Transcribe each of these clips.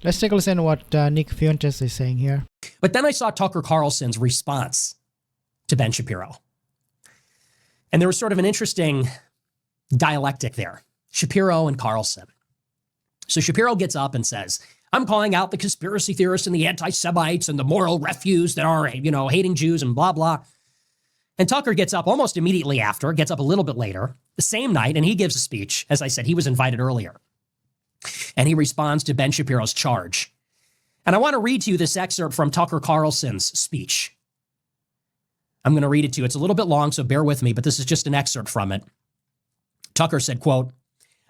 Let's take a listen to what Nick Fuentes is saying here. But then I saw Tucker Carlson's response to Ben Shapiro. And there was sort of an interesting dialectic there, Shapiro and Carlson. So Shapiro gets up and says, I'm calling out the conspiracy theorists and the anti-Semites and the moral refuse that are, hating Jews and blah, blah. And Tucker gets up almost immediately after, gets up a little bit later, the same night, and he gives a speech. As I said, he was invited earlier. And he responds to Ben Shapiro's charge. And I want to read to you this excerpt from Tucker Carlson's speech. I'm going to read it to you. It's a little bit long, so bear with me, but this is just an excerpt from it. Tucker said, quote,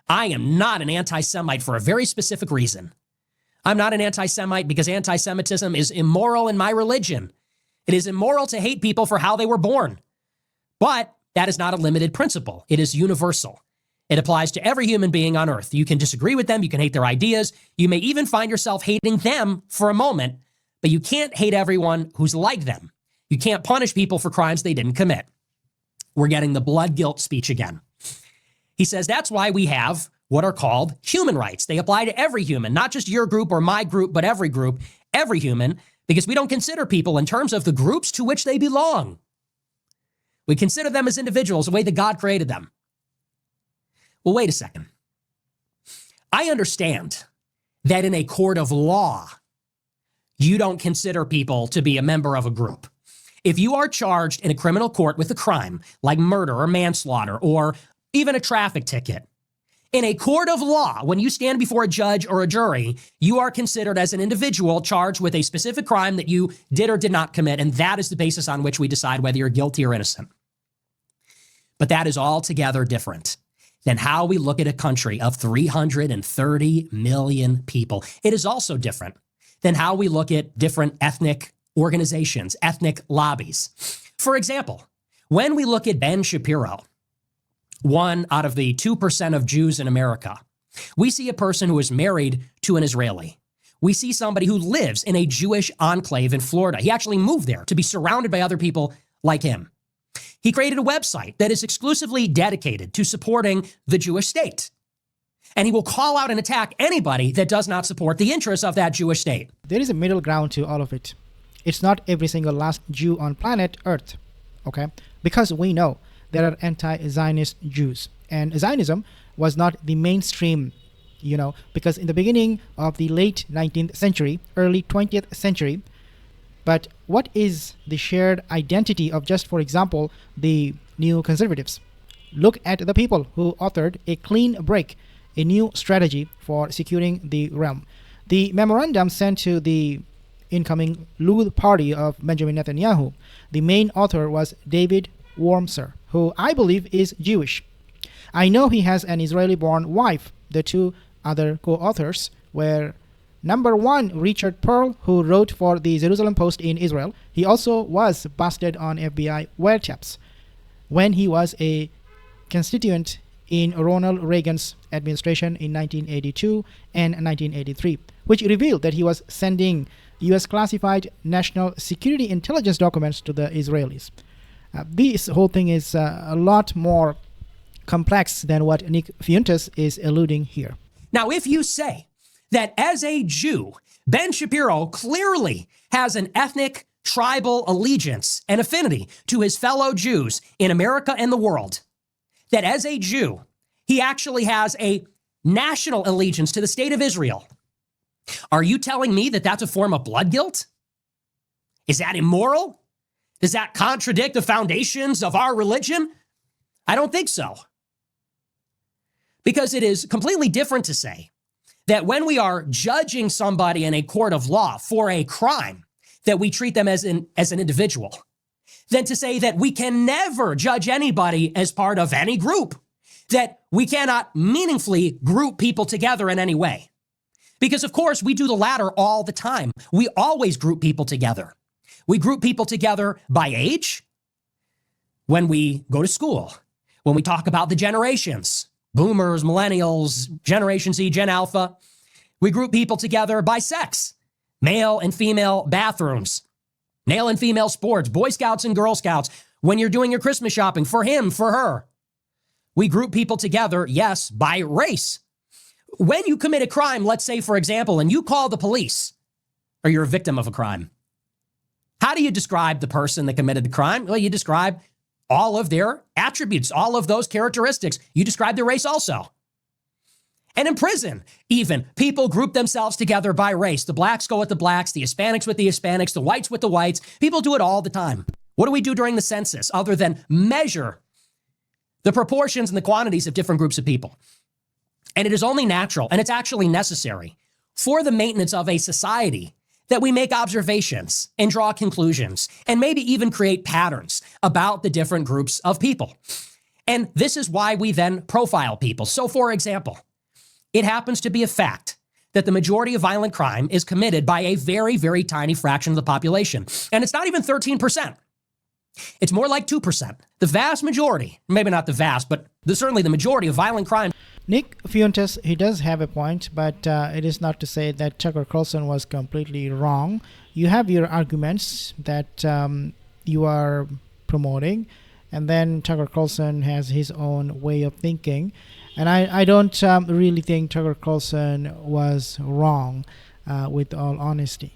I am not an anti-Semite for a very specific reason. I'm not an anti-Semite because anti-Semitism is immoral in my religion. It is immoral to hate people for how they were born. But that is not a limited principle. It is universal. It applies to every human being on earth. You can disagree with them. You can hate their ideas. You may even find yourself hating them for a moment, but you can't hate everyone who's like them. You can't punish people for crimes they didn't commit. We're getting the blood guilt speech again. He says that's why we have what are called human rights. They apply to every human, not just your group or my group, but every group, every human, because we don't consider people in terms of the groups to which they belong. We consider them as individuals, the way that God created them. Well, wait a second. I understand that in a court of law, you don't consider people to be a member of a group. If you are charged in a criminal court with a crime like murder or manslaughter or even a traffic ticket, in a court of law, when you stand before a judge or a jury, you are considered as an individual charged with a specific crime that you did or did not commit, and that is the basis on which we decide whether you're guilty or innocent. But that is altogether different than how we look at a country of 330 million people. It is also different than how we look at different ethnic organizations, ethnic lobbies. For example, when we look at Ben Shapiro, one out of the 2% of Jews in America, we see a person who is married to an Israeli. We see somebody who lives in a Jewish enclave in Florida. He actually moved there to be surrounded by other people like him. He created a website that is exclusively dedicated to supporting the Jewish state. And he will call out and attack anybody that does not support the interests of that Jewish state. There is a middle ground to all of it. It's not every single last Jew on planet Earth, okay? Because we know there are anti-Zionist Jews. And Zionism was not the mainstream, because in the beginning of the late 19th century, early 20th century, but what is the shared identity of just, for example, the new conservatives? Look at the people who authored a clean break, a new strategy for securing the realm. The memorandum sent to the incoming Likud party of Benjamin Netanyahu, the main author was David Wormser, who I believe is Jewish. I know he has an Israeli-born wife. The two other co-authors were number one, Richard Pearl, who wrote for the Jerusalem Post in Israel. He also was busted on FBI wiretaps when he was a constituent in Ronald Reagan's administration in 1982 and 1983, which revealed that he was sending U.S. classified national security intelligence documents to the Israelis. This whole thing is a lot more complex than what Nick Fuentes is alluding here. Now, if you say that as a Jew, Ben Shapiro clearly has an ethnic, tribal allegiance and affinity to his fellow Jews in America and the world, that as a Jew, he actually has a national allegiance to the state of Israel, are you telling me that that's a form of blood guilt? Is that immoral? Does that contradict the foundations of our religion? I don't think so. Because it is completely different to say that when we are judging somebody in a court of law for a crime, that we treat them as an individual, than to say that we can never judge anybody as part of any group, that we cannot meaningfully group people together in any way. Because, of course, we do the latter all the time. We always group people together. We group people together by age, when we go to school, when we talk about the generations, boomers, millennials, Generation Z, Gen Alpha. We group people together by sex, male and female bathrooms, male and female sports, Boy Scouts and Girl Scouts. When you're doing your Christmas shopping, for him, for her. We group people together, yes, by race. When you commit a crime, let's say, for example, and you call the police, or you're a victim of a crime, how do you describe the person that committed the crime? Well, you describe all of their attributes, all of those characteristics. You describe their race also. And in prison, even, people group themselves together by race. The blacks go with the blacks, the Hispanics with the Hispanics, the whites with the whites. People do it all the time. What do we do during the census other than measure the proportions and the quantities of different groups of people? And it is only natural, and it's actually necessary for the maintenance of a society that we make observations and draw conclusions and maybe even create patterns about the different groups of people. And this is why we then profile people. So, for example, it happens to be a fact that the majority of violent crime is committed by a very, very tiny fraction of the population. And it's not even 13%. It's more like 2%. The vast majority, maybe not the vast, but certainly the majority of violent crime. Nick Fuentes, he does have a point, but it is not to say that Tucker Carlson was completely wrong. You have your arguments that you are promoting, and then Tucker Carlson has his own way of thinking. And I don't really think Tucker Carlson was wrong, with all honesty.